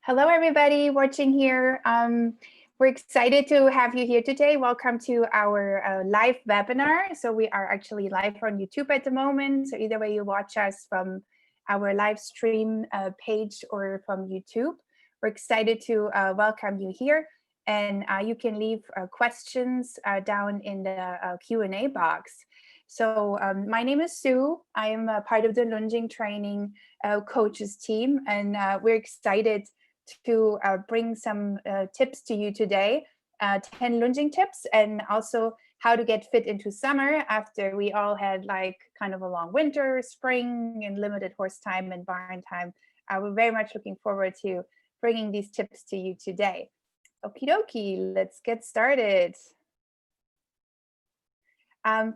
Hello, everybody watching here. We're excited to have you here today. Welcome to our live webinar. So we are actually live on YouTube at the moment. So either way you watch us from our live stream page or from YouTube. We're excited to welcome you here. And you can leave questions down in the Q&A box. So my name is Sue. I am a part of the Lunging Training coaches team, and we're excited to bring some tips to you today, 10 lunging tips, and also how to get fit into summer after we all had like kind of a long winter, spring, and limited horse time and barn time. We're very much looking forward to bringing these tips to you today. Okie dokie, let's get started.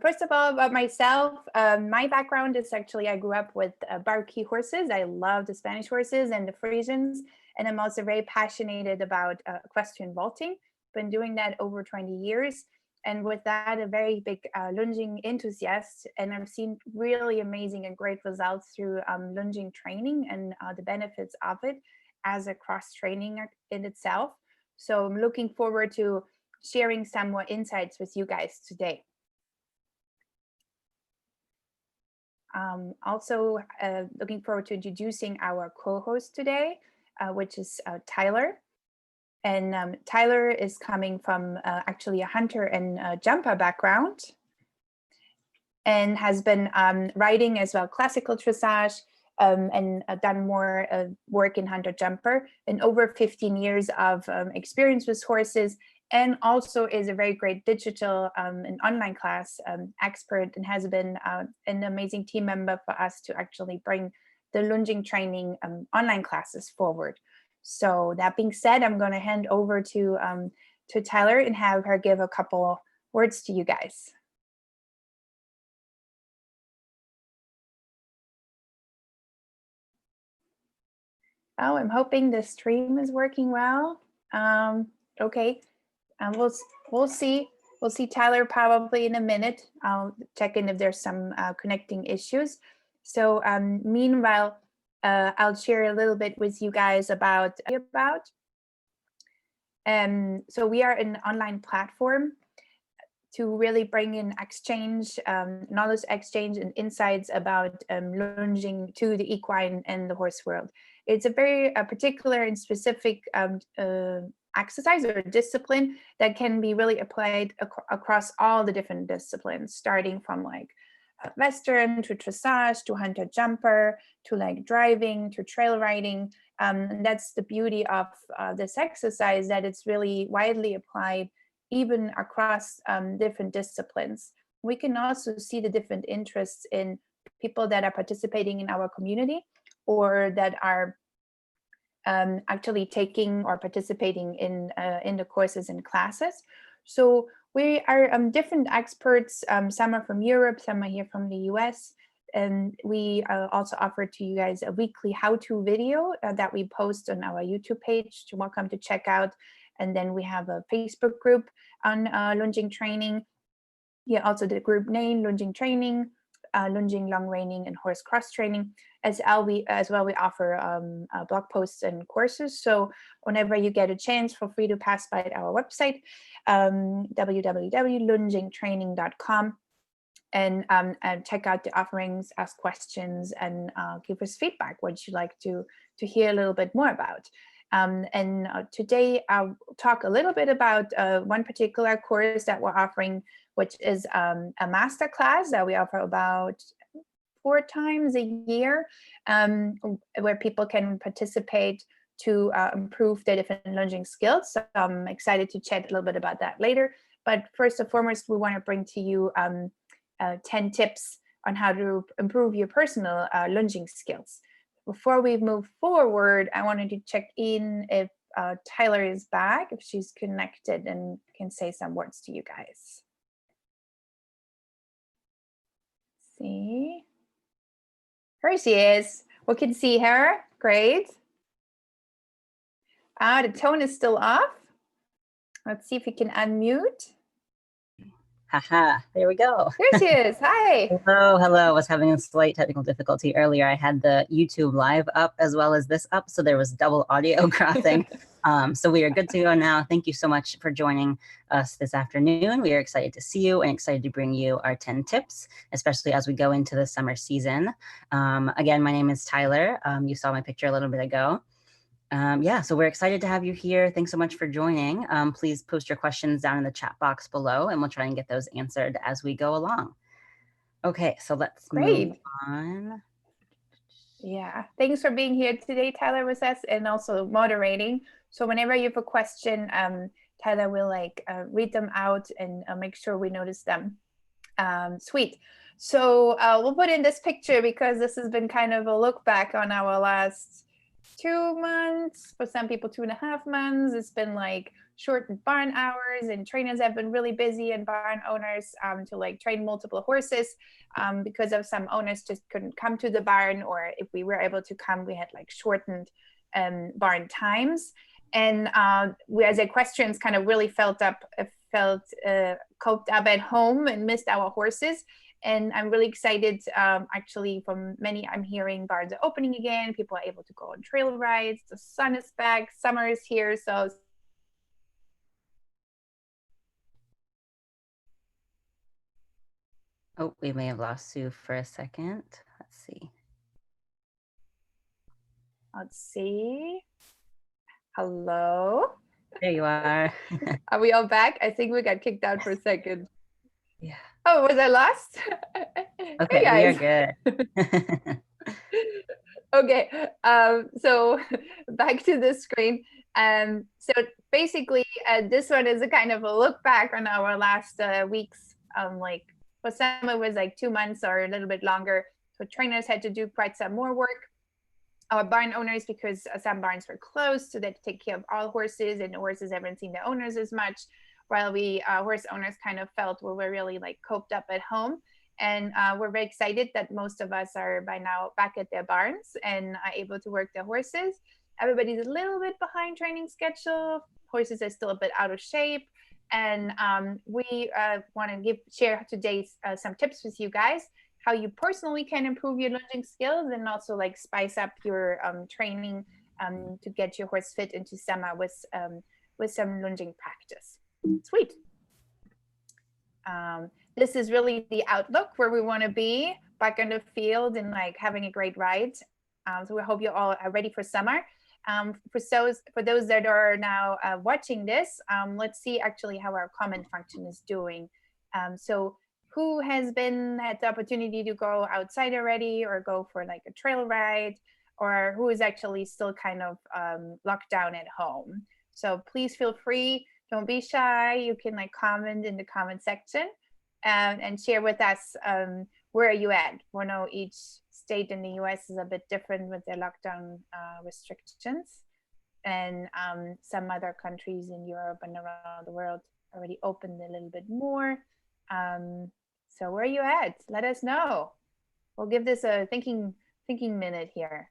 First of all, about myself, my background is actually I grew up with Barkey horses. I love the Spanish horses and the Frisians, and I'm also very passionate about equestrian vaulting. Been doing that over 20 years, and with that, a very big lunging enthusiast. And I've seen really amazing and great results through lunging training and the benefits of it as a cross training in itself. So I'm looking forward to sharing some more insights with you guys today. Also looking forward to introducing our co-host today, which is Tyler. And Tyler is coming from actually a hunter and jumper background and has been riding as well classical dressage and done more work in hunter jumper and over 15 years of experience with horses, and also is a very great digital and online class expert, and has been an amazing team member for us to actually bring the lunging training online classes forward. So that being said, I'm going to hand over to Tyler and have her give a couple words to you guys. Oh, I'm hoping the stream is working well. Okay. We'll see. We'll see Tyler probably in a minute. I'll check in if there's some connecting issues. So meanwhile, I'll share a little bit with you guys about. So we are an online platform to really bring in exchange, knowledge exchange and insights about lunging to the equine and the horse world. It's a very particular and specific exercise or discipline that can be really applied across all the different disciplines, starting from like Western to dressage to hunter jumper to like driving to trail riding. And that's the beauty of this exercise, that it's really widely applied even across different disciplines. We can also see the different interests in people that are participating in our community or that are actually taking or participating in the courses and classes. So we are different experts. Some are from Europe, some are here from the US. And we also offer to you guys a weekly how-to video that we post on our YouTube page. You're welcome to check out. And then we have a Facebook group on lunging training. Yeah, also the group name, Lunging Training, lunging, long reining, and horse cross training. As well, we offer blog posts and courses. So whenever you get a chance, feel free to pass by our website, www.lungingtraining.com, and check out the offerings, ask questions, and give us feedback what you'd like to hear a little bit more about. And today I'll talk a little bit about one particular course that we're offering, which is a masterclass that we offer about 4 times a year, where people can participate to improve their different lunging skills. So I'm excited to chat a little bit about that later. But first and foremost, we want to bring to you 10 tips on how to improve your personal lunging skills. Before we move forward, I wanted to check in if Tyler is back, if she's connected and can say some words to you guys. Let's see. Here she is. We can see her. Great. The tone is still off. Let's see if we can unmute. Haha, there we go. There she is. Hi. Hello, hello. I was having a slight technical difficulty earlier. I had the YouTube live up as well as this up, so there was double audio crossing. So we are good to go now. Thank you so much for joining us this afternoon. We are excited to see you and excited to bring you our 10 tips, especially as we go into the summer season. Again, my name is Tyler. You saw my picture a little bit ago. Yeah, so we're excited to have you here. Thanks so much for joining. Please post your questions down in the chat box below, and we'll try and get those answered as we go along. Okay, so let's move on. Yeah, thanks for being here today, Tyler, with us, and also moderating. So whenever you have a question, Tyler will read them out and make sure we notice them. Sweet. So we'll put in this picture because this has been kind of a look back on our last 2 months, for some people 2.5 months. It's been like shortened barn hours, and trainers have been really busy, and barn owners to train multiple horses because of some owners just couldn't come to the barn, or if we were able to come, we had shortened barn times. And we, as equestrians, kind of really coped up at home and missed our horses. And I'm really excited, actually, from many I'm hearing barns are opening again. People are able to go on trail rides. The sun is back. Summer is here. So oh, we may have lost Sue for a second. Let's see. Hello. There you are. Are we all back? I think we got kicked out for a second. Yeah. Oh, was I lost? Okay, hey we are good. Okay, so back to the screen. So basically, this one is a kind of a look back on our last weeks. For some, it was 2 months or a little bit longer. So trainers had to do quite some more work. Our barn owners, because some barns were closed, so they had to take care of all horses, and the horses haven't seen their owners as much, while we horse owners kind of felt we were really coped up at home. And we're very excited that most of us are by now back at their barns and are able to work their horses. Everybody's a little bit behind training schedule. Horses are still a bit out of shape. And we want to share today some tips with you guys, how you personally can improve your lunging skills, and also spice up your training to get your horse fit into summer with some lunging practice. Sweet. This is really the outlook where we want to be, back in the field and having a great ride. So we hope you all are ready for summer. For those that are now watching this, let's see actually how our comment function is doing. So who has had the opportunity to go outside already, or go for a trail ride, or who is actually still kind of locked down at home? So please feel free. Don't be shy. You can comment in the comment section and share with us where are you at. We know each state in the US is a bit different with their lockdown restrictions, and some other countries in Europe and around the world already opened a little bit more. So where are you at? Let us know. We'll give this a thinking minute here.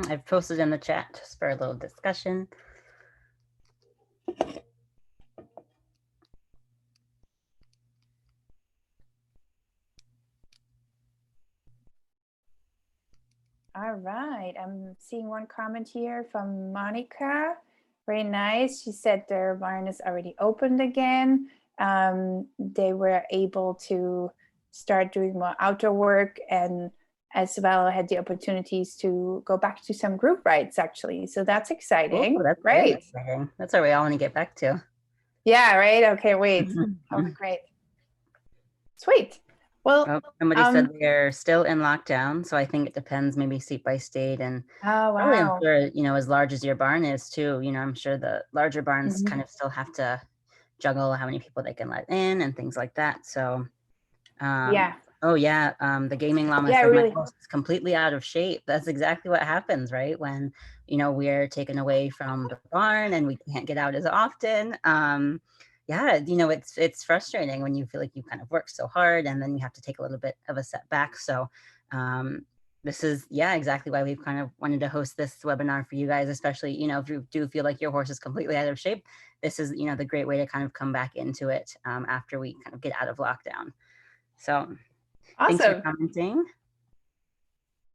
I've posted in the chat just for a little discussion. All right, I'm seeing one comment here from Monica. Very nice. She said their barn is already opened again. They were able to start doing more outdoor work, and as well had the opportunities to go back to some group rides actually. So that's exciting. Oh, that's great. Exciting. That's what we all want to get back to. Yeah, right. Okay, wait. Oh, great. Sweet. Well, somebody said they're still in lockdown, so I think it depends, maybe state by state, and probably I'm sure, as large as your barn is too, I'm sure the larger barns kind of still have to juggle how many people they can let in and things like that. So yeah. Oh yeah, the gaming llama said my horse is completely out of shape. That's exactly what happens, right? When we're taken away from the barn and we can't get out as often. Yeah, it's frustrating when you feel like you kind of worked so hard and then you have to take a little bit of a setback. So this is, yeah, exactly why we've kind of wanted to host this webinar for you guys, especially, you know, if you do feel like your horse is completely out of shape, this is, you know, the great way to kind of come back into it after we kind of get out of lockdown. So thanks for Awesome. commenting.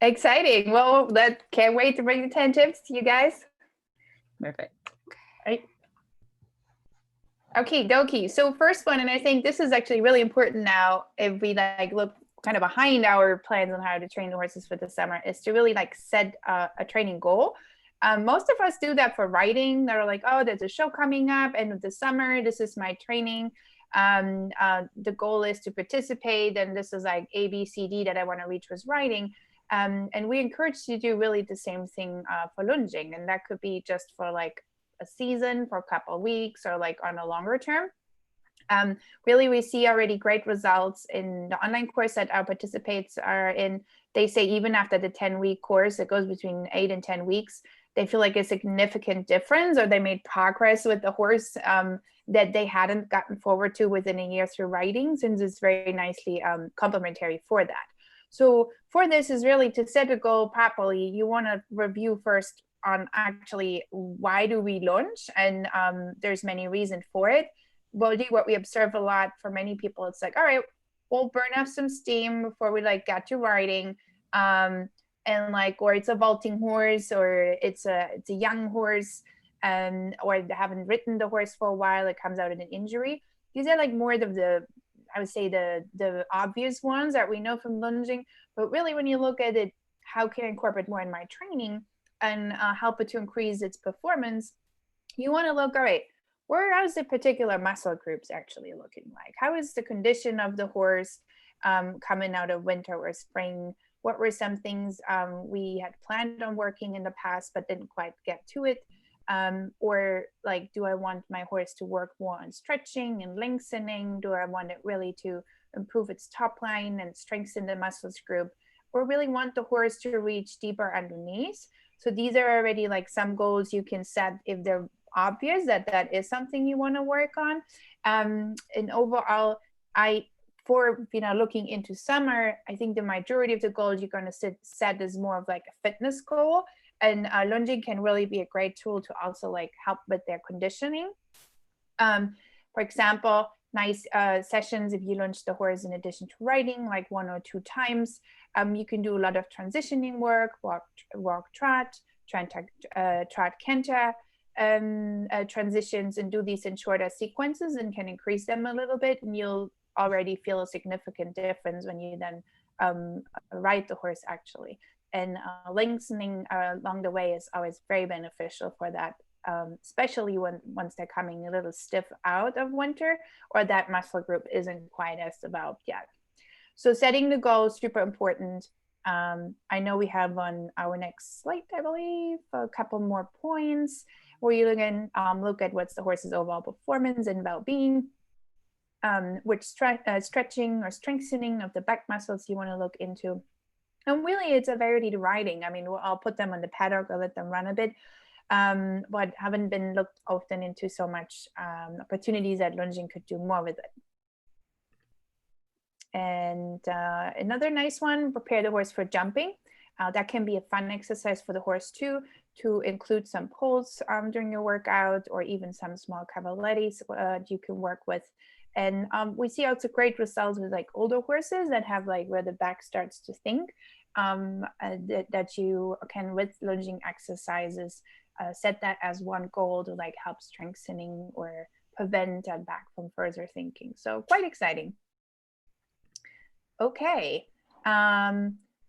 Exciting. Well, can't wait to bring the 10 tips to you guys. Perfect. Right. Okay, dokie. So first one, and I think this is actually really important now, if we like look kind of behind our plans on how to train the horses for the summer, is to really like set a training goal. Most of us do that for riding. They're like, oh, there's a show coming up end of the summer. This is my training. The goal is to participate, and this is like A, B, C, D that I want to reach with riding. And we encourage you to do really the same thing for lunging. And that could be just for like a season, for a couple of weeks, or like on a longer term. Really, we see already great results in the online course that our participants are in. They say even after the 10-week course, it goes between 8 and 10 weeks, they feel like a significant difference, or they made progress with the horse that they hadn't gotten forward to within a year through riding, since it's very nicely complementary for that. So for this is really to set a goal properly. You want to review first on actually why do we lunge, and there's many reasons for it. Well, what we observe a lot for many people, it's like, all right, we'll burn off some steam before we like get to riding, and like, or it's a vaulting horse, or it's a young horse, or they haven't ridden the horse for a while, it comes out in an injury. These are like more of the, I would say, the obvious ones that we know from lunging. But really, when you look at it, how can I incorporate more in my training and help it to increase its performance? You want to look, all right, where is the particular muscle groups actually looking like? How is the condition of the horse coming out of winter or spring? What were some things we had planned on working in the past but didn't quite get to it? Or like, do I want my horse to work more on stretching and lengthening? Do I want it really to improve its top line and strengthen the muscles group? Or really want the horse to reach deeper underneath? So these are already like some goals you can set if they're obvious that is something you want to work on. And overall, for looking into summer, I think the majority of the goals you're going to set is more of like a fitness goal, and lunging can really be a great tool to also like help with their conditioning. For example, nice sessions if you lunge the horse in addition to riding, like 1 or 2 times. You can do a lot of transitioning work, walk trot, trot canter transitions, and do these in shorter sequences, and can increase them a little bit, and you'll already feel a significant difference when you then ride the horse actually. And lengthening along the way is always very beneficial for that, especially once they're coming a little stiff out of winter, or that muscle group isn't quite as developed yet. So setting the goal is super important. I know we have on our next slide, I believe, a couple more points where you can look at what's the horse's overall performance and well-being, which stretching or strengthening of the back muscles you want to look into. And really, it's a variety to riding. I mean, I'll put them on the paddock or let them run a bit, but haven't been looked often into so much opportunities that lunging could do more with it. And another nice one, prepare the horse for jumping. That can be a fun exercise for the horse too, to include some pulls during your workout, or even some small cavalettis you can work with. And we see also great results with like older horses that have like where the back starts to think, that you can, with lunging exercises, set that as one goal to like help strengthening or prevent that back from further thinking. So quite exciting. Okay.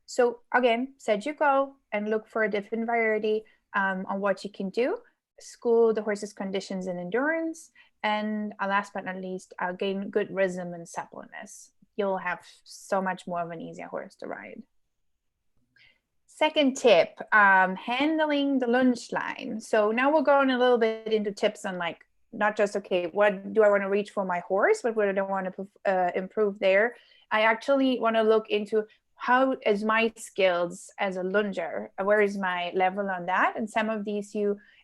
So again, set your goal and look for a different variety on what you can do. School the horse's conditions and endurance. And last but not least, gain good rhythm and suppleness. You'll have so much more of an easier horse to ride. Second tip, handling the lunge line. So now we're going a little bit into tips on like, not just, okay, what do I want to reach for my horse, but what do I want to improve there? I actually want to look into how is my skills as a lunger, where is my level on that? And some of these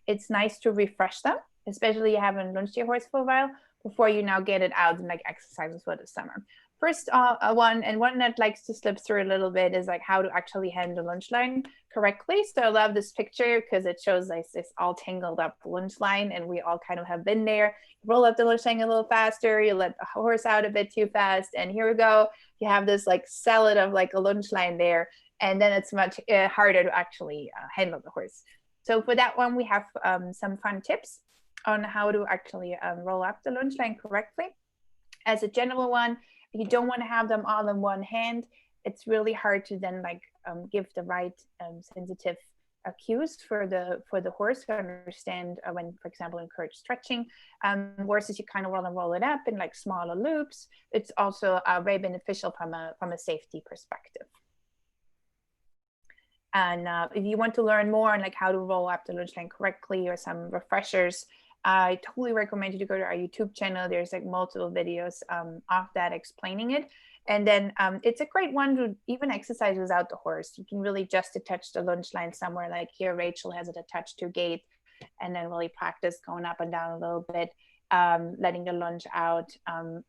it's nice to refresh them, especially you haven't lunged your horse for a while, before you now get it out and like exercises for the summer. first one, and one that likes to slip through a little bit, is like how to actually handle the lunge line correctly. So I love this picture because it shows like this all tangled up lunge line, and we all kind of have been there. You roll up the lunge line a little faster, you let the horse out a bit too fast, and here we go. You have this like salad of like a lunge line there, and then it's much harder to actually handle the horse. So for that one, we have some fun tips on how to actually roll up the lunge line correctly. As a general one, you don't want to have them all in one hand. It's really hard to then like give the right sensitive cues for the horse to understand when, for example, encourage stretching. Horses, you kind of want to roll it up in like smaller loops. It's also very beneficial from a safety perspective. And if you want to learn more on like how to roll up the lunge line correctly, or some refreshers, I totally recommend you to go to our YouTube channel. There's like multiple videos of that explaining it. And then it's a great one to even exercise without the horse. You can really just attach the lunge line somewhere, like here Rachel has it attached to a gate, and then really practice going up and down a little bit, letting the lunge out,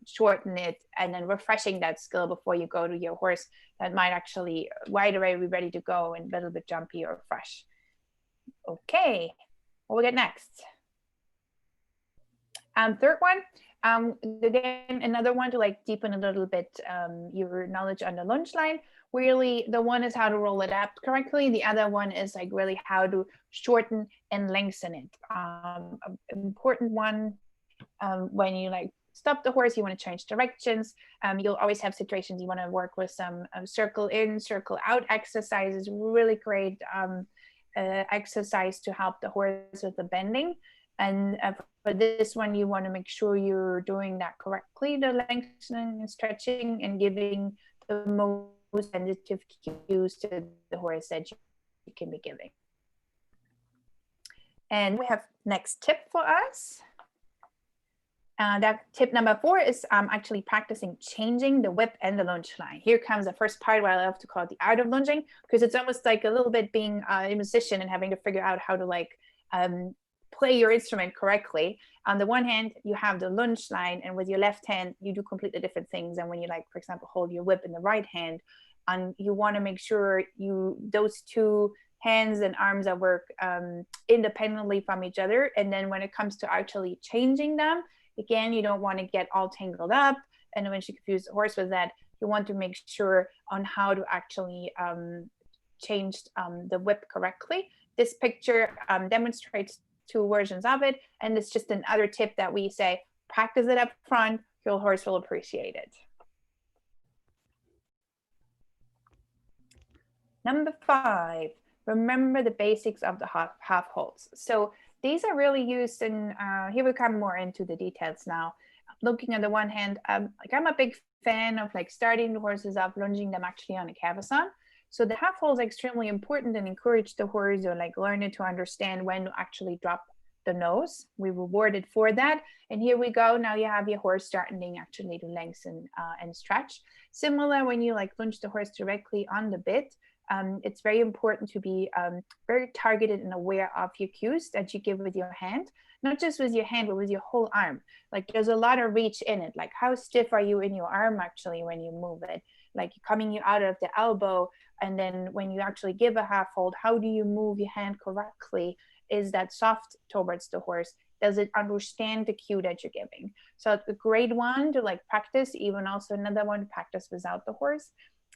shorten it, and then refreshing that skill before you go to your horse. That might actually right away be ready to go and a little bit jumpy or fresh. Okay, what we got next? Third one, again, another one to like deepen a little bit your knowledge on the lunge line. Really, the one is how to roll it up correctly. The other one is like really how to shorten and lengthen it. An important one, when you like stop the horse, you want to change directions. You'll always have situations you want to work with some circle in, circle out exercises. Really great exercise to help the horse with the bending. And for this one, you want to make sure you're doing that correctly, the lengthening and stretching, and giving the most sensitive cues to the horse that you can be giving. And we have next tip for us. That tip number 4 is actually practicing changing the whip and the lunge line. Here comes the first part, where I love to call it the art of lunging, because it's almost like a little bit being a musician and having to figure out how to like play your instrument correctly. On the one hand, you have the lunge line, and with your left hand, you do completely different things. And when you like, for example, hold your whip in the right hand, and you want to make sure those two hands and arms are work independently from each other. And then when it comes to actually changing them, again, you don't want to get all tangled up and eventually confuse the horse with that. You want to make sure on how to actually change the whip correctly. This picture demonstrates 2 versions of it, and it's just another tip that we say, practice it up front, your horse will appreciate it. Number 5, remember the basics of the half-halts. So these are really used in, here we come more into the details now. Looking on the one hand, like I'm a big fan of like starting the horses off, lunging them actually on a cavesson. So the half-halts are extremely important, and encourage the horse, or like learn it to understand when to actually drop the nose. We rewarded for that. And here we go. Now you have your horse starting actually to lengthen and stretch. Similar when you like lunge the horse directly on the bit. It's very important to be very targeted and aware of your cues that you give with your hand, not just with your hand, but with your whole arm. Like there's a lot of reach in it. Like how stiff are you in your arm actually when you move it? Like coming you out of the elbow, and then when you actually give a half hold, how do you move your hand correctly? Is that soft towards the horse? Does it understand the cue that you're giving? So it's a great one to like practice, even also another one to practice without the horse,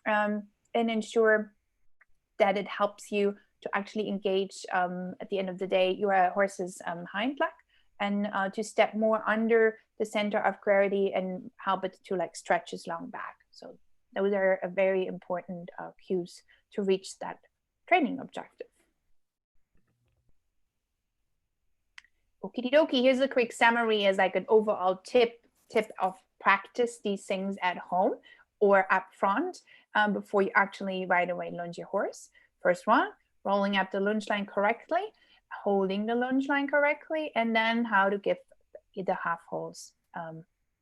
and ensure that it helps you to actually engage at the end of the day your horse's hind leg, and to step more under the center of gravity and help it to like stretch his long back. So those are a very important cues to reach that training objective. Okie dokie, here's a quick summary as like an overall tip of practice these things at home or up front before you actually right away lunge your horse. First one, rolling up the lunge line correctly, holding the lunge line correctly, and then how to give the half-halts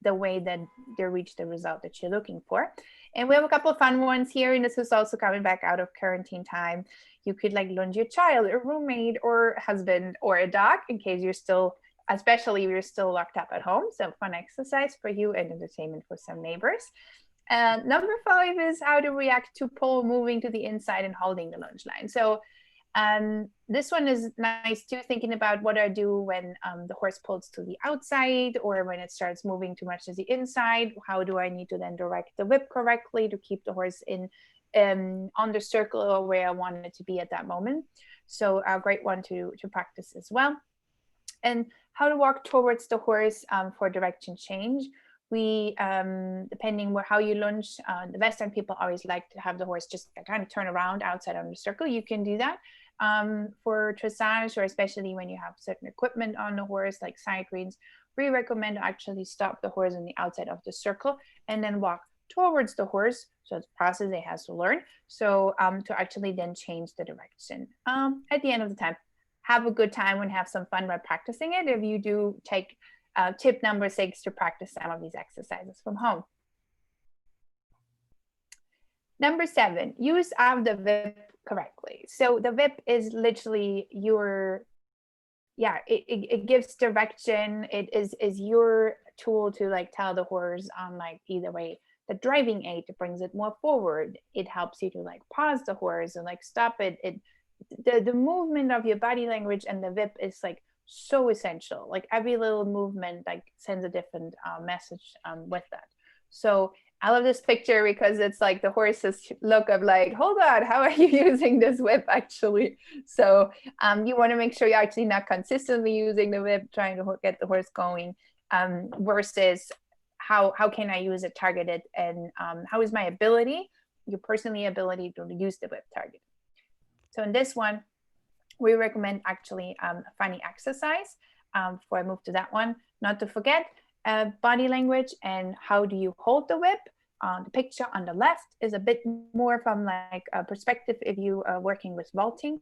the way that they reach the result that you're looking for. And we have a couple of fun ones here, and this is also coming back out of quarantine time. You could like lunge your child, a roommate, or husband, or a dog, in case you're still, especially if you're still locked up at home. So fun exercise for you and entertainment for some neighbors. Number 5 is how to react to pull moving to the inside and holding the lunge line. So this one is nice too, thinking about what I do when the horse pulls to the outside or when it starts moving too much to the inside. How do I need to then direct the whip correctly to keep the horse in on the circle or where I want it to be at that moment. So a great one to practice as well. And how to walk towards the horse for direction change. We, depending how you lunge, the Western people always like to have the horse just kind of turn around outside on the circle. You can do that for dressage, or especially when you have certain equipment on the horse, like SIDE-REINS. We recommend actually stop the horse on the outside of the circle and then walk towards the horse. So it's a process it has to learn. So to actually then change the direction. At the end of the time, have a good time and have some fun by practicing it. If you do take tip number 6 to practice some of these exercises from home. Number 7, use of the whip correctly. So the whip is literally your, it gives direction. It is your tool to like tell the horse on like either way. The driving aid brings it more forward. It helps you to like pause the horse and like stop it. The movement of your body language and the whip is like so essential. Like every little movement like sends a different message with that. So I love this picture because it's like the horse's look of like, hold on, how are you using this whip actually? So you want to make sure you're actually not consistently using the whip, trying to get the horse going, versus how can I use it targeted, and how is my ability, your personal ability to use the whip targeted. So in this one, we recommend actually a funny exercise. Before I move to that one, not to forget body language and how do you hold the whip. The picture on the left is a bit more from like a perspective if you are working with vaulting.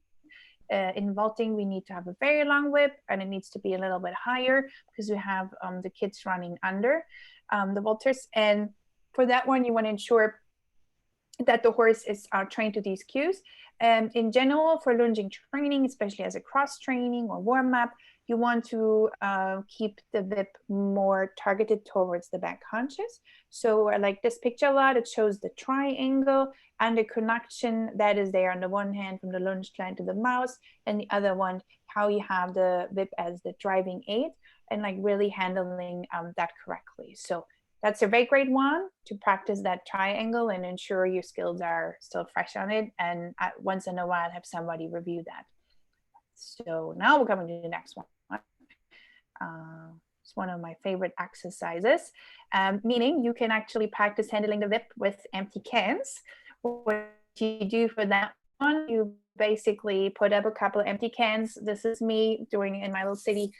In vaulting, we need to have a very long whip and it needs to be a little bit higher because we have the kids running under the vaulters. And for that one, you want to ensure that the horse is trained to these cues. And in general, for lunging training, especially as a cross training or warm up, you want to keep the whip more targeted towards the back haunches. So I like this picture a lot. It shows the triangle and the connection that is there on the one hand from the lunge line to the mouse, and the other one, how you have the whip as the driving aid and like really handling that correctly. So that's a very great one to practice that triangle and ensure your skills are still fresh on it. And once in a while, have somebody review that. So now we're coming to the next one. It's one of my favorite exercises, meaning you can actually practice handling the whip with empty cans. What you do for that one, you basically put up a couple of empty cans. This is me doing it in my little city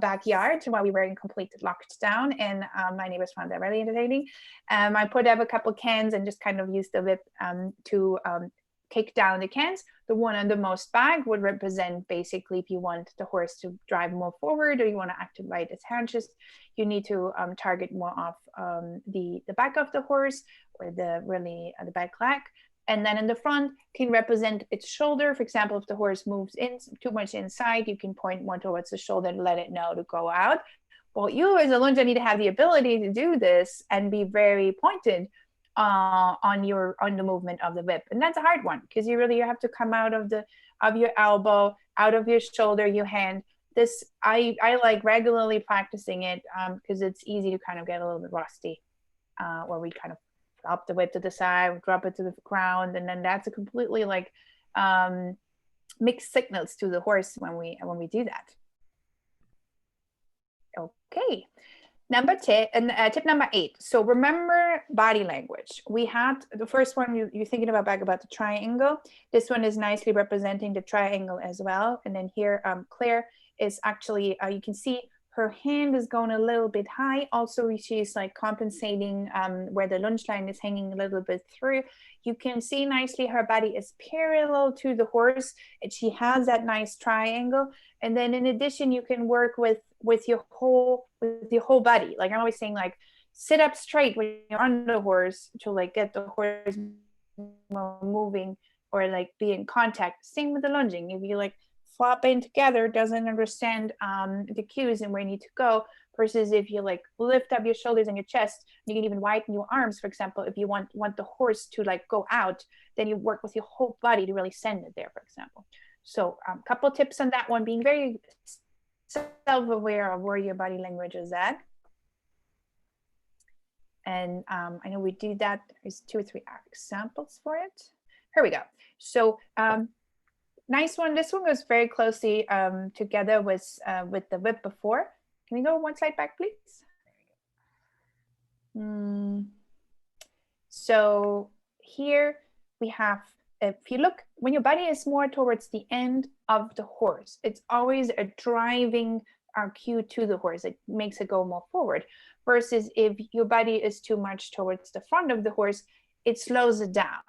backyard while we were in complete lockdown, and my neighbors found that really entertaining. I put up a couple cans and just kind of used the whip to kick down the cans. The one on the most back would represent basically if you want the horse to drive more forward or you want to activate its haunches, you need to target more of the back of the horse or the back leg. And then in the front can represent its shoulder. For example, if the horse moves in too much inside, you can point more towards the shoulder and let it know to go out. Well, you as a lunger need to have the ability to do this and be very pointed on the movement of the whip. And that's a hard one because you have to come out of your elbow, out of your shoulder, your hand. This I like regularly practicing it because it's easy to kind of get a little bit rusty where we kind of drop the whip to the side, drop it to the ground, and then that's a completely like mixed signals to the horse when we do that. Okay, tip number 8. So remember body language. We had the first one you're thinking about the triangle. This one is nicely representing the triangle as well. And then here Claire is actually you can see her hand is going a little bit high. Also, she's like compensating where the lunge line is hanging a little bit through. You can see nicely her body is parallel to the horse, and she has that nice triangle. And then in addition, you can work with your whole body. Like I'm always saying, like sit up straight when you're on the horse to like get the horse moving or like be in contact. Same with the lunging. If you like flop in together, doesn't understand the cues and where you need to go, versus if you like lift up your shoulders and your chest. You can even widen your arms, for example. If you want the horse to like go out, then you work with your whole body to really send it there, for example. So a couple tips on that one, being very self-aware of where your body language is at. And I know we do that. There's 2 or 3 examples for it. Here we go. So nice one. This one goes very closely together with the whip before. Can we go one slide back, please? So here we have, if you look, when your body is more towards the end of the horse, it's always a driving cue to the horse. It makes it go more forward. Versus if your body is too much towards the front of the horse, it slows it down.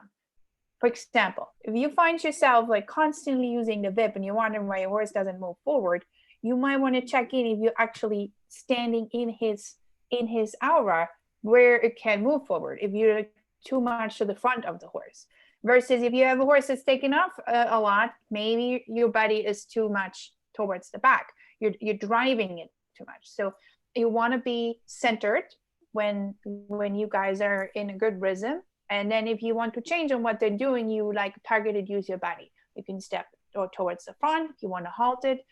For example, if you find yourself like constantly using the whip and you're wondering why your horse doesn't move forward, you might want to check in if you're actually standing in his aura where it can move forward. If you're too much to the front of the horse, versus if you have a horse that's taken off a lot, maybe your body is too much towards the back. You're driving it too much. So you want to be centered when you guys are in a good rhythm. And then if you want to change on what they're doing, you like targeted use your body. You can step towards the front. You want to halt it.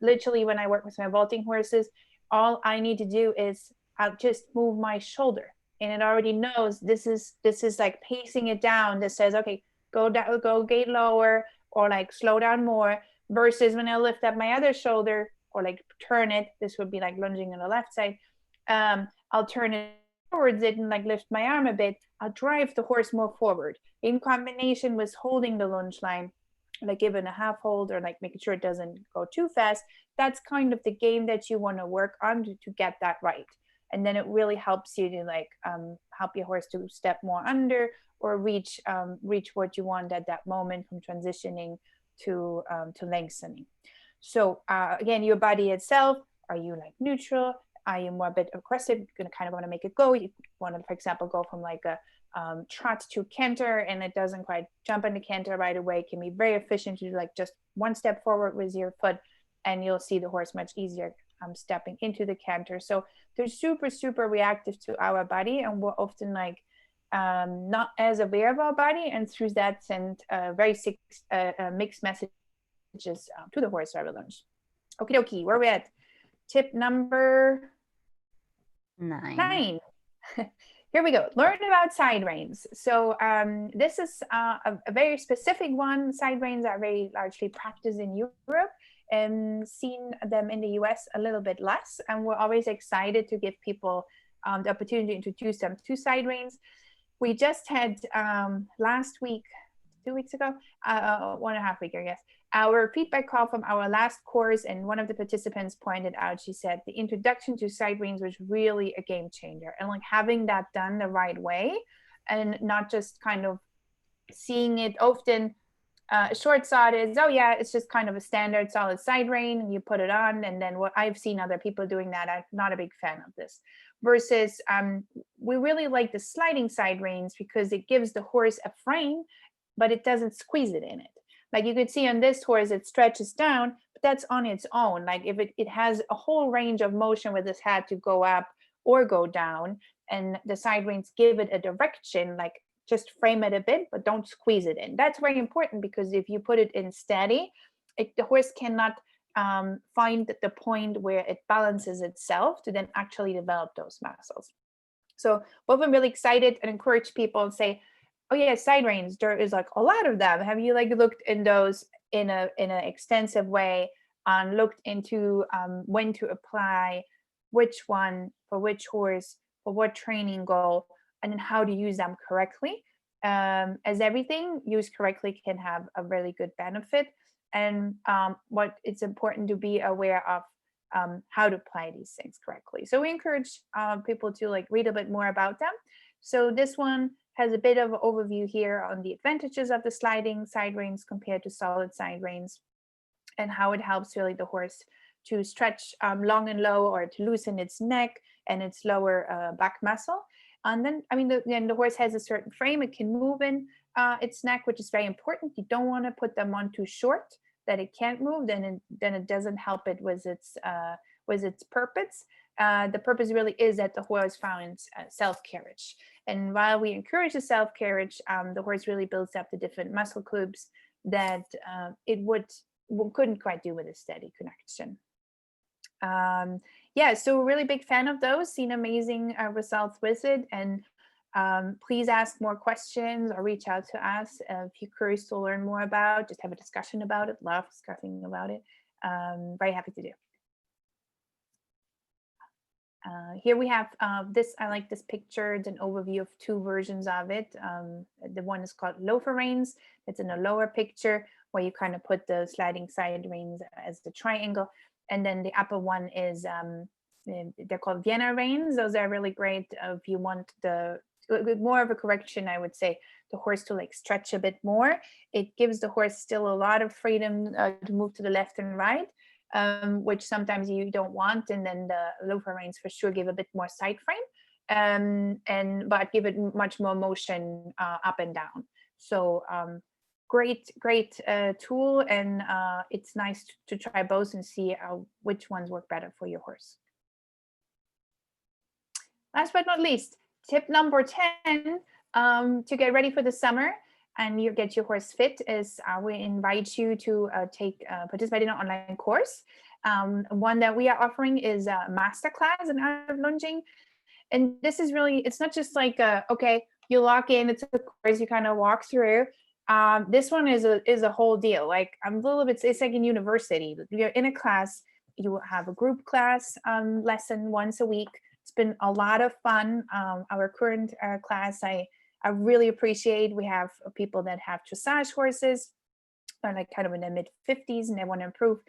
Literally, when I work with my vaulting horses, all I need to do is I'll just move my shoulder, and it already knows this is like pacing it down. That says, okay, go down, go gait lower, or like slow down more. Versus when I lift up my other shoulder or like turn it, this would be like lunging on the left side. I'll turn it towards it and like lift my arm a bit. I'll drive the horse more forward in combination with holding the lunge line, like giving a half hold or like making sure it doesn't go too fast. That's kind of the game that you want to work on to get that right. And then it really helps you to like help your horse to step more under or reach what you want at that moment, from transitioning to lengthening. So again, your body itself, are you like neutral? Are you more a bit aggressive? You're going to kind of want to make it go. You want to, for example, go from like a trot to canter, and it doesn't quite jump into canter right away. It can be very efficient to do like just one step forward with your foot, and you'll see the horse much easier stepping into the canter. So they're super, super reactive to our body, and we're often like not as aware of our body, and through that send very mixed messages to the horse rather lunge. Okie dokie, where are we at? Tip number 9. Here we go. Learn about side reins. So this is a very specific one. Side reins are very largely practiced in Europe, and seen them in the US a little bit less. And we're always excited to give people the opportunity to introduce them to side reins. We just had last week, 2 weeks ago, 1.5 weeks, I guess, our feedback call from our last course, and one of the participants pointed out, she said the introduction to side reins was really a game changer, and like having that done the right way and not just kind of seeing it often. Short thought is, oh yeah, it's just kind of a standard solid side rein, and you put it on, and then what I've seen other people doing that, I'm not a big fan of this. Versus we really like the sliding side reins because it gives the horse a frame, but it doesn't squeeze it in it. Like you could see on this horse, it stretches down, but that's on its own. Like if it has a whole range of motion with this head to go up or go down, and the side reins give it a direction, like just frame it a bit, but don't squeeze it in. That's very important, because if you put it in steady, the horse cannot find the point where it balances itself to then actually develop those muscles. So we've been really excited and encourage people and say, oh yeah, side reins, there is like a lot of them. Have you like looked in those in an extensive way and looked into when to apply which one for which horse for what training goal, and then how to use them correctly? As everything used correctly can have a really good benefit, and what it's important to be aware of how to apply these things correctly. So we encourage people to like read a bit more about them. So this one has a bit of an overview here on the advantages of the sliding side reins compared to solid side reins, and how it helps really the horse to stretch long and low, or to loosen its neck and its lower back muscle. And then, I mean, the horse has a certain frame, it can move in its neck, which is very important. You don't want to put them on too short that it can't move, then it doesn't help it with its purpose. the purpose really is that the horse finds self-carriage. And while we encourage the self-carriage, the horse really builds up the different muscle groups that it couldn't quite do with a steady connection. Yeah, so a really big fan of those, seen amazing results with it. And please ask more questions or reach out to us if you're curious to learn more about, just have a discussion about it. Love discussing about it. Very happy to do. Here we have this, I like this picture. It's an overview of two versions of it. The one is called HALF-HALTS. It's in a lower picture where you kind of put the sliding side reins as the triangle. And then the upper one is, they're called Vienna reins. Those are really great if you want more of a correction, I would say, the horse to like stretch a bit more. It gives the horse still a lot of freedom to move to the left and right, which sometimes you don't want. And then the lower reins for sure give a bit more side frame, but give it much more motion up and down. So great tool, and it's nice to try both and see which ones work better for your horse. Last but not least, tip number 10 to get ready for the summer and you get your horse fit is we invite you to participate in an online course. One that we are offering is a Masterclass in Art of Lunging. And this is really, it's not just like, okay, you lock in, it's a course you kind of walk through. This one is a whole deal. Like I'm a little bit, it's like in university. You're in a class, you will have a group class lesson once a week. It's been a lot of fun. Our current class, I really appreciate. We have people that have dressage horses. They're like kind of in their mid-50s and they want to improve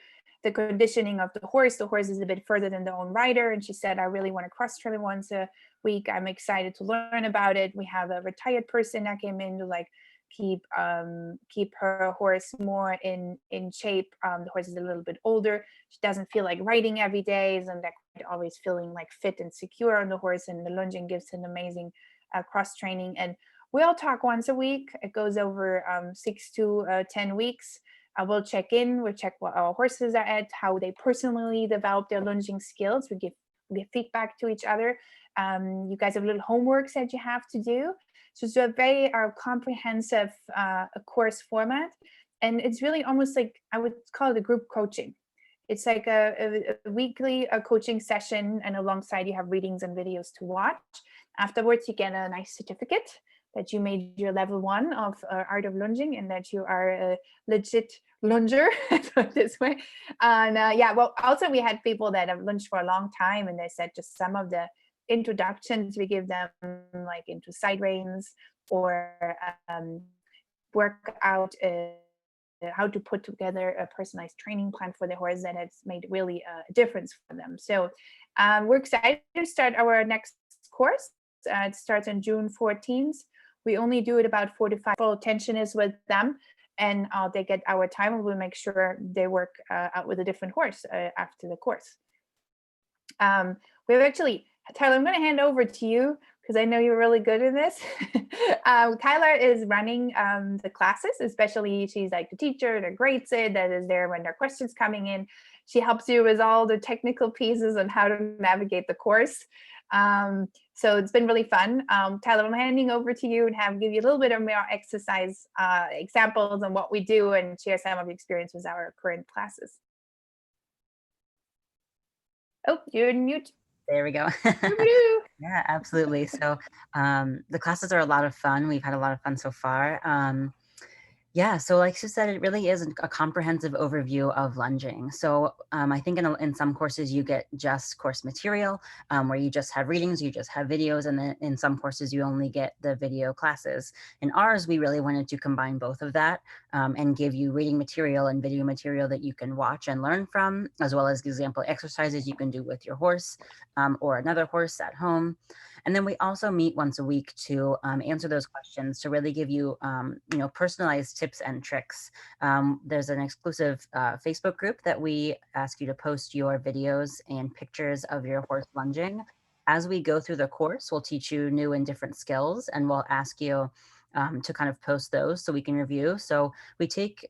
the conditioning of the horse. The horse is a bit further than their own rider. And she said, I really want to cross train once a week. I'm excited to learn about it. We have a retired person that came in to like keep her horse more in shape. The horse is a little bit older. She doesn't feel like riding every day, and that always feeling like fit and secure on the horse. And the lunging gives an amazing cross training. And we all talk once a week. It goes over 6 to 10 weeks. We'll check in. We'll check what our horses are at, how they personally develop their lunging skills. We give feedback to each other. You guys have little homeworks that you have to do. So it's a very comprehensive course format. And it's really almost like, I would call it a group coaching. It's like a weekly coaching session, and alongside you have readings and videos to watch. Afterwards, you get a nice certificate that you made your level 1 of Art of Lunging and that you are a legit lunger, this way. And yeah, well, also we had people that have lunged for a long time, and they said just some of the introductions we give them, like into SIDE-REINS, or work out how to put together a personalized training plan for the horse, that has made really a difference for them. So we're excited to start our next course. It starts on June 14th. We only do it about 4 to 5. Full attention is with them, and they get our time, and we'll make sure they work out with a different horse after the course. We've actually, Tyler, I'm going to hand over to you because I know you're really good in this. Tyler is running the classes, especially she's like the teacher that grades it, that is there when there are questions coming in. She helps you with all the technical pieces on how to navigate the course. So it's been really fun. Tyler, I'm handing over to you and give you a little bit of more exercise examples on what we do and share some of the experience with our current classes. Oh, you're in mute. There we go. Yeah, absolutely. So the classes are a lot of fun. We've had a lot of fun so far. Yeah, so like she said, it really is a comprehensive overview of lunging. So I think in some courses you get just course material, where you just have readings, you just have videos, and then in some courses you only get the video classes. In ours, we really wanted to combine both of that and give you reading material and video material that you can watch and learn from, as well as example exercises you can do with your horse or another horse at home. And then we also meet once a week to answer those questions, to really give you, personalized tips and tricks. There's an exclusive Facebook group that we ask you to post your videos and pictures of your horse lunging. As we go through the course, we'll teach you new and different skills, and we'll ask you to kind of post those so we can review. So we take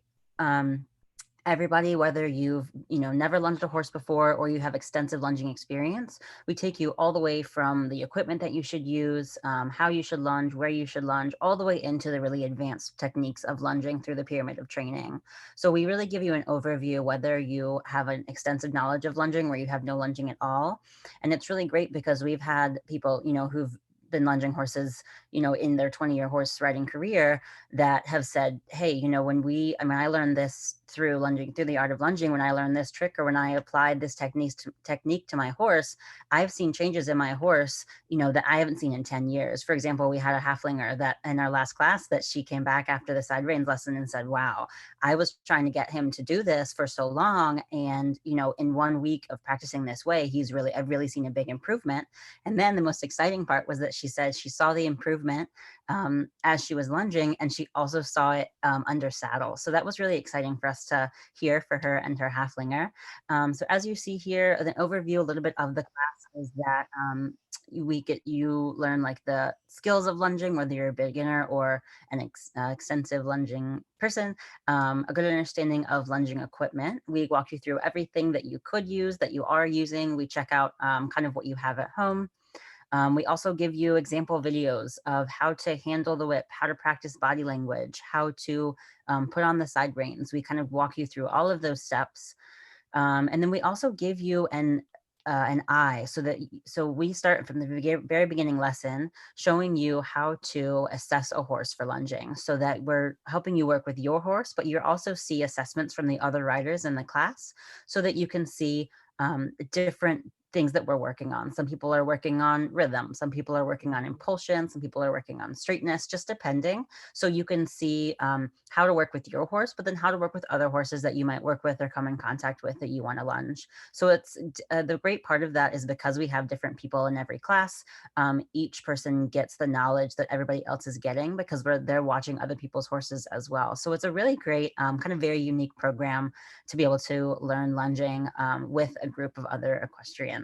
Everybody, whether you've never lunged a horse before or you have extensive lunging experience, we take you all the way from the equipment that you should use, how you should lunge, where you should lunge, all the way into the really advanced techniques of lunging through the pyramid of training. So we really give you an overview, whether you have an extensive knowledge of lunging or you have no lunging at all. And it's really great because we've had people, who've been lunging horses, in their 20-year horse riding career that have said, hey, when I learned this through the art of lunging, when I learned this trick or when I applied this technique to my horse, I've seen changes in my horse, that I haven't seen in 10 years. For example, we had a halflinger that in our last class that she came back after the SIDE-REINS lesson and said, wow, I was trying to get him to do this for so long. And, in 1 week of practicing this way, I've really seen a big improvement. And then the most exciting part was that she said she saw the improvement as she was lunging, and she also saw it under saddle. So that was really exciting for us to hear for her and her halflinger. So as you see here, an overview, a little bit of the class is that you learn like the skills of lunging, whether you're a beginner or an extensive lunging person, a good understanding of lunging equipment. We walk you through everything that you could use, that you are using. We check out kind of what you have at home. We also give you example videos of how to handle the whip, how to practice body language, how to put on the SIDE-REINS. We kind of walk you through all of those steps. And then we also give you an eye so we start from the very beginning lesson showing you how to assess a horse for lunging, so that we're helping you work with your horse, but you also see assessments from the other riders in the class so that you can see different things that we're working on. Some people are working on rhythm, some people are working on impulsion, some people are working on straightness, just depending. So you can see how to work with your horse, but then how to work with other horses that you might work with or come in contact with that you want to lunge. So it's the great part of that is because we have different people in every class, each person gets the knowledge that everybody else is getting because they're watching other people's horses as well. So it's a really great kind of very unique program to be able to learn lunging with a group of other equestrians.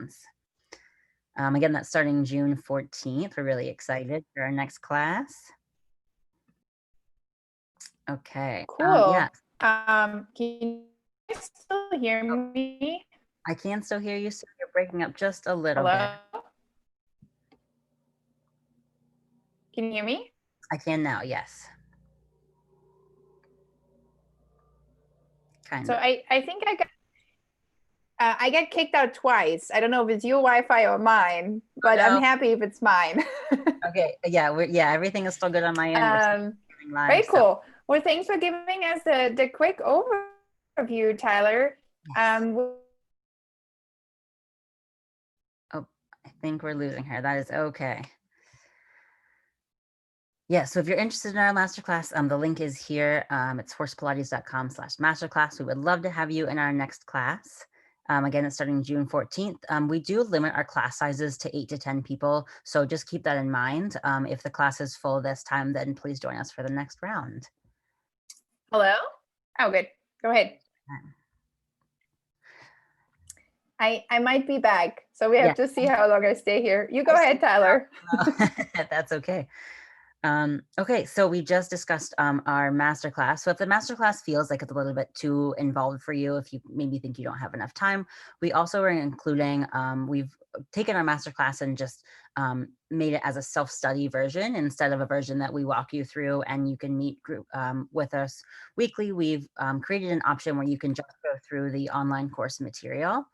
Again, that's starting June 14th. We're really excited for our next class. Okay. Cool. Yeah. Can you still hear me? I can still hear you, so you're breaking up just a little Hello? bit. Can you hear me? I can now, yes. Kind So of. I think I got kicked out twice. I don't know if it's your Wi-Fi or mine, but I'm happy if it's mine. Okay. Yeah. Everything is still good on my end. Live, very cool. Well, thanks for giving us the quick overview, Tyler. Yes. Oh, I think we're losing her. That is okay. Yeah, so if you're interested in our masterclass, the link is here. It's horsepilates.com/masterclass. We would love to have you in our next class. Again, it's starting June 14th. We do limit our class sizes to 8 to 10 people. So just keep that in mind. If the class is full this time, then please join us for the next round. Hello? Oh, good. Go ahead. I might be back. So we have to see how long I stay here. You go ahead, Tyler. That's okay. Okay, so we just discussed our masterclass. So if the masterclass feels like it's a little bit too involved for you, if you maybe think you don't have enough time, we also are including, we've taken our masterclass and just made it as a self-study version instead of a version that we walk you through and you can meet with us weekly. We've created an option where you can just go through the online course material.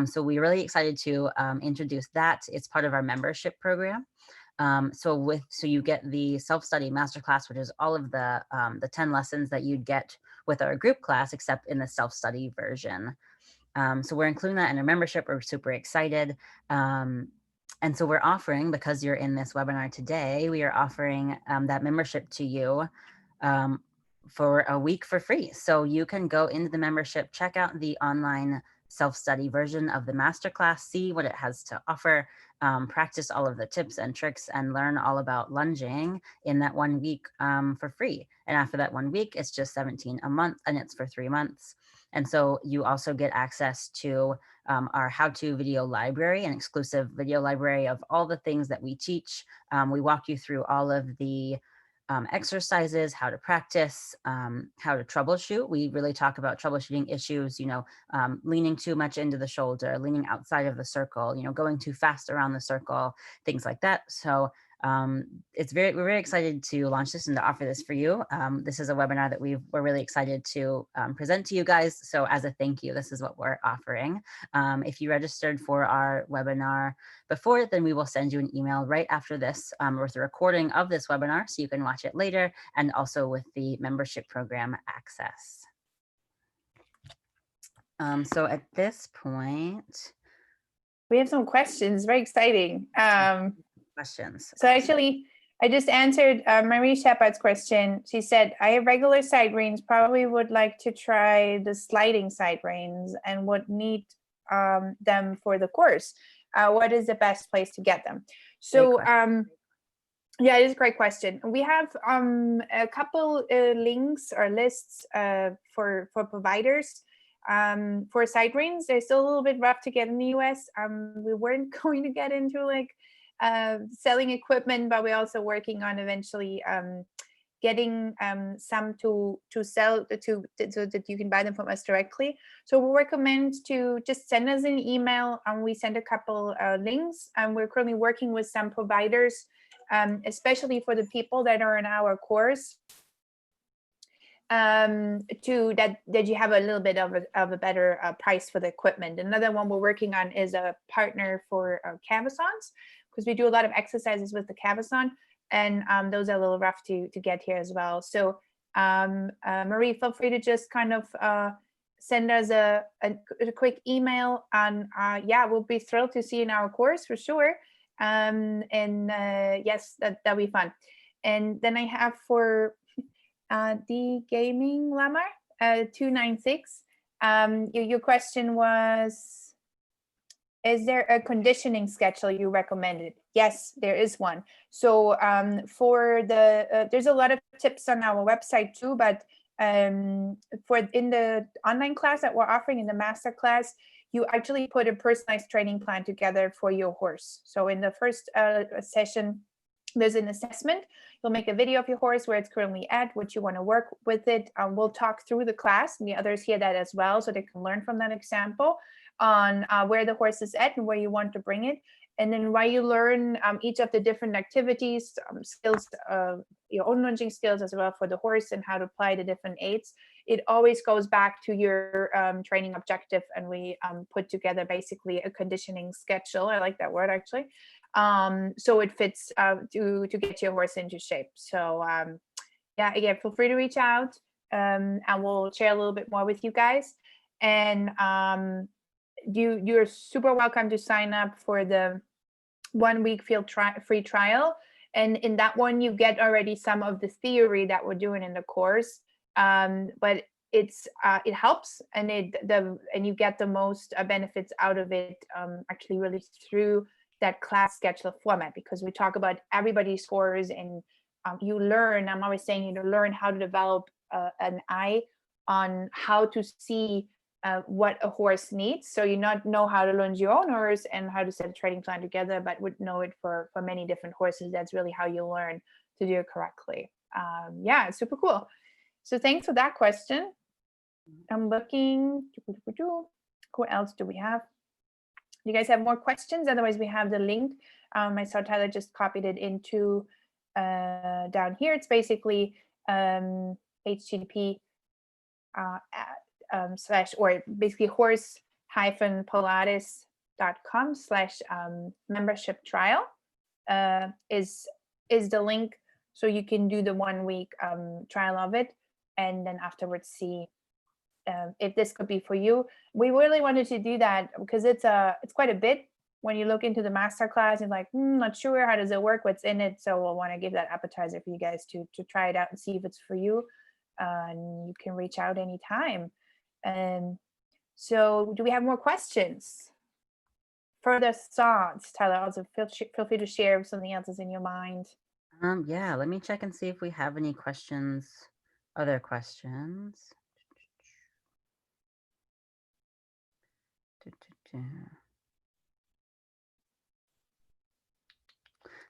So we're really excited to introduce that. It's part of our membership program. So you get the self-study masterclass, which is all of the 10 lessons that you'd get with our group class, except in the self-study version. So we're including that in our membership. We're super excited. And so we're offering, because you're in this webinar today, we are offering that membership to you for a week for free. So you can go into the membership, check out the online self-study version of the masterclass, see what it has to offer, practice all of the tips and tricks, and learn all about lunging in that 1 week for free. And after that 1 week, it's just $17 a month, and it's for 3 months. And so you also get access to our how-to video library, an exclusive video library of all the things that we teach. We walk you through all of the exercises, how to practice, how to troubleshoot. We really talk about troubleshooting issues, leaning too much into the shoulder, leaning outside of the circle, going too fast around the circle, things like that. So we're very excited to launch this and to offer this for you. This is a webinar that we're really excited to present to you guys. So as a thank you, this is what we're offering. If you registered for our webinar before, then we will send you an email right after this with a recording of this webinar so you can watch it later, and also with the membership program access. So at this point, we have some questions. Very exciting. Questions. So actually, I just answered Marie Shepard's question. She said, I have regular SIDE-REINS, probably would like to try the sliding SIDE-REINS and would need them for the course. What is the best place to get them? So yeah, it is a great question. We have a couple links or lists for providers. For SIDE-REINS, they're still a little bit rough to get in the US. We weren't going to get into like selling equipment, but we're also working on eventually getting some to sell so that you can buy them from us directly. So we recommend to just send us an email, and we send a couple links. And we're currently working with some providers, especially for the people that are in our course, to that you have a little bit of a better price for the equipment. Another one we're working on is a partner for Cavasons, because we do a lot of exercises with the Cavason, and those are a little rough to get here as well. So Marie, feel free to just kind of send us a quick email, and yeah, we'll be thrilled to see you in our course for sure. Yes, that'll be fun. And then I have for the gaming Lamar 296. Your question was, is there a conditioning schedule you recommended? Yes, there is one. So for the there's a lot of tips on our website too, but for in the online class that we're offering, in the Masterclass, you actually put a personalized training plan together for your horse. So in the first session, there's an assessment. You'll make a video of your horse, where it's currently at, what you want to work with it. We'll talk through the class, and the others hear that as well, so they can learn from that example on where the horse is at and where you want to bring it. And then while you learn each of the different activities, skills, your own lunging skills as well for the horse, and how to apply the different aids, it always goes back to your training objective. And we put together basically a conditioning schedule. I like that word actually. So it fits to get your horse into shape. So yeah, again, feel free to reach out, and we'll share a little bit more with you guys. And you're super welcome to sign up for the 1 week free trial. And in that one, you get already some of the theory that we're doing in the course, but it helps, and you get the most benefits out of it actually really through that class schedule format, because we talk about everybody's scores, and you learn, I'm always saying, learn how to develop an eye on how to see what a horse needs. So you not know how to lunge your own horse and how to set a training plan together, but would know it for many different horses. That's really how you learn to do it correctly. Yeah, it's super cool. So thanks for that question. I'm looking, what else do we have? You guys have more questions? Otherwise, we have the link. I saw Tyler just copied it into down here. It's basically HTTP / or basically horse-pilates.com/membership trial is the link. So you can do the 1 week trial of it, and then afterwards see if this could be for you. We really wanted to do that because it's quite a bit. When you look into the Masterclass, you're like, not sure, how does it work, what's in it? So we'll want to give that appetizer for you guys to try it out and see if it's for you. And you can reach out anytime. So do we have more questions? Further thoughts, Tyler? Also feel free to share if something else is in your mind. Yeah, let me check and see if we have any questions, other questions.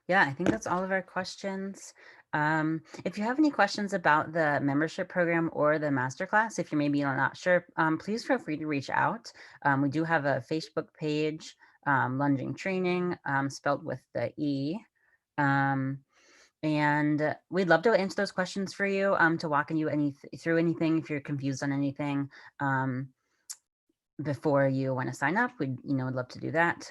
Yeah, I think that's all of our questions. If you have any questions about the membership program or the masterclass, if you're maybe not sure, please feel free to reach out. We do have a Facebook page, Lunging Training, spelled with the E. And we'd love to answer those questions for you, to walk you through anything if you're confused on anything. Before you want to sign up, we'd love to do that.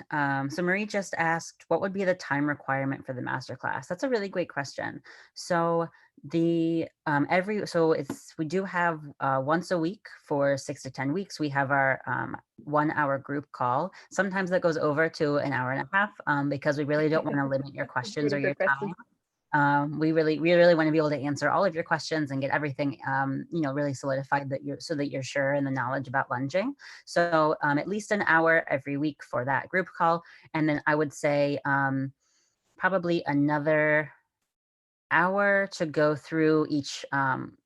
So Marie just asked, what would be the time requirement for the masterclass? That's a really great question. So we do have once a week for 6 to 10 weeks. We have our 1 hour group call. Sometimes that goes over to an hour and a half, because we really don't want to limit your questions or your time. We really want to be able to answer all of your questions and get everything, really solidified so that you're sure in the knowledge about lunging. So at least an hour every week for that group call. And then I would say probably another hour to go through each.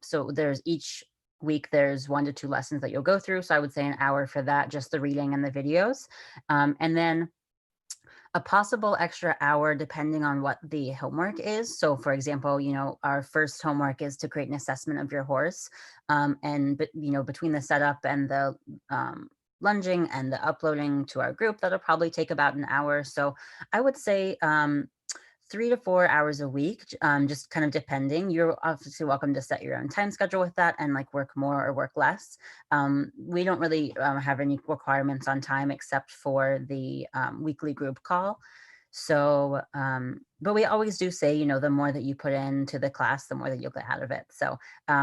So there's each week, there's 1 to 2 lessons that you'll go through. So I would say an hour for that, just the reading and the videos. And then a possible extra hour depending on what the homework is. So for example, our first homework is to create an assessment of your horse. And between the setup and the lunging and the uploading to our group, that'll probably take about an hour. So I would say 3 to 4 hours a week, just kind of depending. You're obviously welcome to set your own time schedule with that and work more or work less. We don't really have any requirements on time except for the weekly group call. So, but we always do say, the more that you put into the class, the more that you'll get out of it. So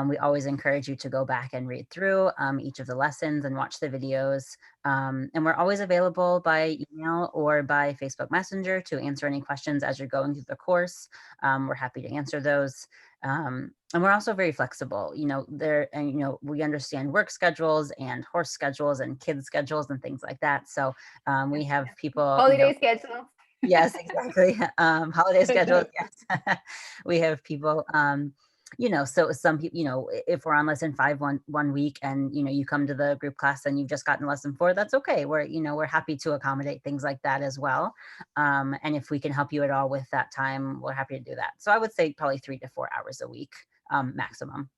we always encourage you to go back and read through each of the lessons and watch the videos. And we're always available by email or by Facebook Messenger to answer any questions as you're going through the course. We're happy to answer those. And we're also very flexible, we understand work schedules and horse schedules and kids schedules and things like that. So we have people holiday schedules. Yes, exactly. Holiday schedules. Yes. We have people, so some people, if we're on lesson 5 one week and, you come to the group class and you've just gotten lesson 4, that's okay. We're happy to accommodate things like that as well. And if we can help you at all with that time, we're happy to do that. So I would say probably 3 to 4 hours a week, maximum.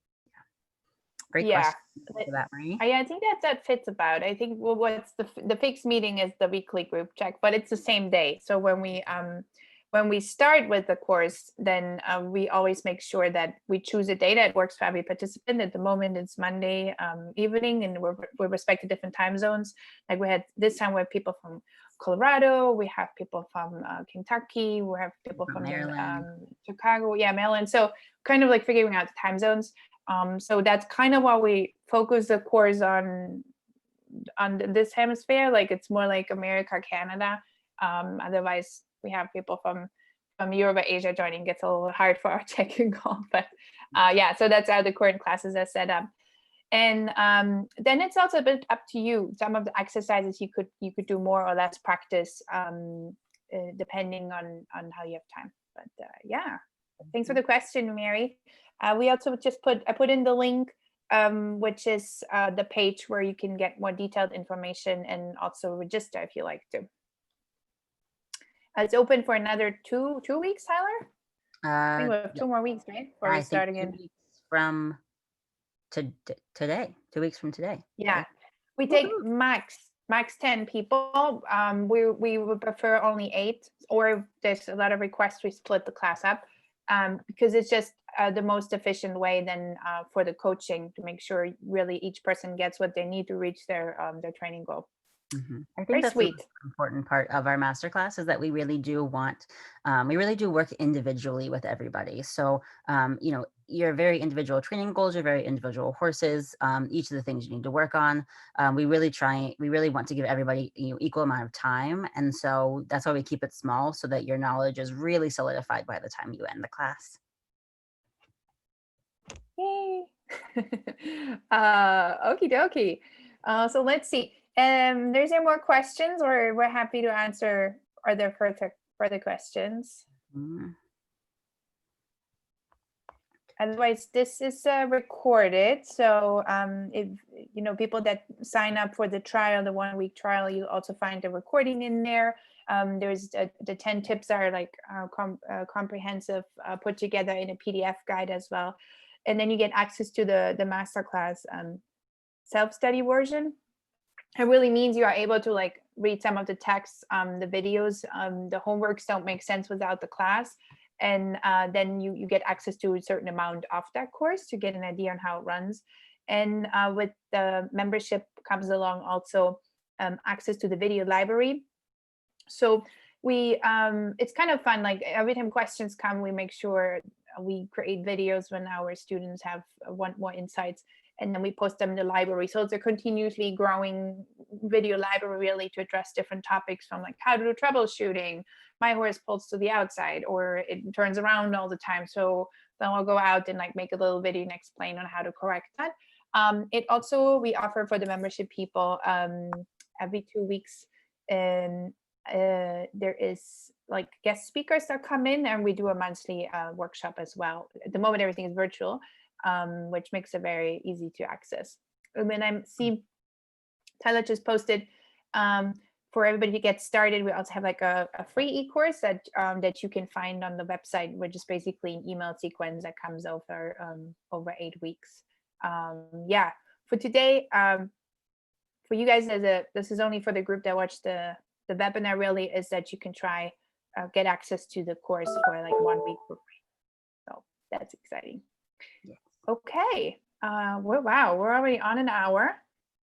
Great question for that, Marie. I think that fits about. I think what's the fixed meeting is the weekly group check, but it's the same day. So when we start with the course, then we always make sure that we choose a day that works for every participant. At the moment, it's Monday evening, and we respect the different time zones. Like we had this time, we have people from Colorado, we have people from Kentucky, we have people from Chicago, Maryland. So kind of figuring out the time zones. So that's kind of why we focus the course on this hemisphere. It's more like America, Canada. Otherwise, we have people from Europe or Asia joining. Gets a little hard for our check-in call. But so that's how the current classes are set up. And then it's also a bit up to you. Some of the exercises you could do more or less practice, depending on how you have time. But thanks for the question, Mary. We also I put in the link, which is the page where you can get more detailed information and also register if you like to. It's open for another two weeks, Tyler? I think we have 2 more weeks, right? Or we're starting in 2 weeks from today. 2 weeks from today. Yeah. We take max 10 people. We would prefer only 8, or if there's a lot of requests, we split the class up. Because it's just the most efficient way then for the coaching to make sure really each person gets what they need to reach their training goal. Mm-hmm. I think that's the important part of our masterclass is that we really do work individually with everybody. So, your very individual training goals, your very individual horses, each of the things you need to work on. We really want to give everybody equal amount of time. And so that's why we keep it small so that your knowledge is really solidified by the time you end the class. Yay. Okie dokie. So let's see. There's any more questions, or we're happy to answer. Are there further questions? Otherwise, this is recorded. So if people that sign up for the trial, the 1-week trial, you also find the recording in there. There's the 10 tips are like comprehensive, put together in a PDF guide as well. And then you get access to the Masterclass self-study version. It really means you are able to like read some of the texts, the videos, the homeworks don't make sense without the class. And then you get access to a certain amount of that course to get an idea on how it runs. And with the membership comes along also access to the video library. So it's kind of fun, like every time questions come, we make sure we create videos when our students want more insights, and then we post them in the library. So it's a continuously growing video library really to address different topics, from like how to do troubleshooting, my horse pulls to the outside, or it turns around all the time. So then I'll go out and like make a little video and explain on how to correct that. It also, we offer for the membership people every 2 weeks, there is like guest speakers that come in, and we do a monthly workshop as well. At the moment, everything is virtual, which makes it very easy to access. And then I see Tyler just posted for everybody to get started, we also have like a free e-course that you can find on the website, which is basically an email sequence that comes over 8 weeks. Yeah, for today, for you guys, this is only for the group that watched the webinar, really, is that you can try get access to the course for like 1 week for free. So that's exciting. Yeah. Okay. Wow, we're already on an hour.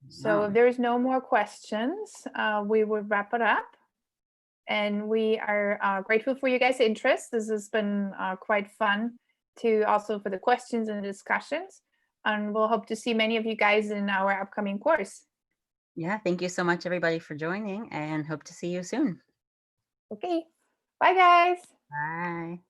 So if there's no more questions, we would wrap it up. And we are grateful for you guys' interest. This has been quite fun also for the questions and discussions. And we'll hope to see many of you guys in our upcoming course. Yeah, thank you so much, everybody, for joining, and hope to see you soon. Okay. Bye, guys. Bye.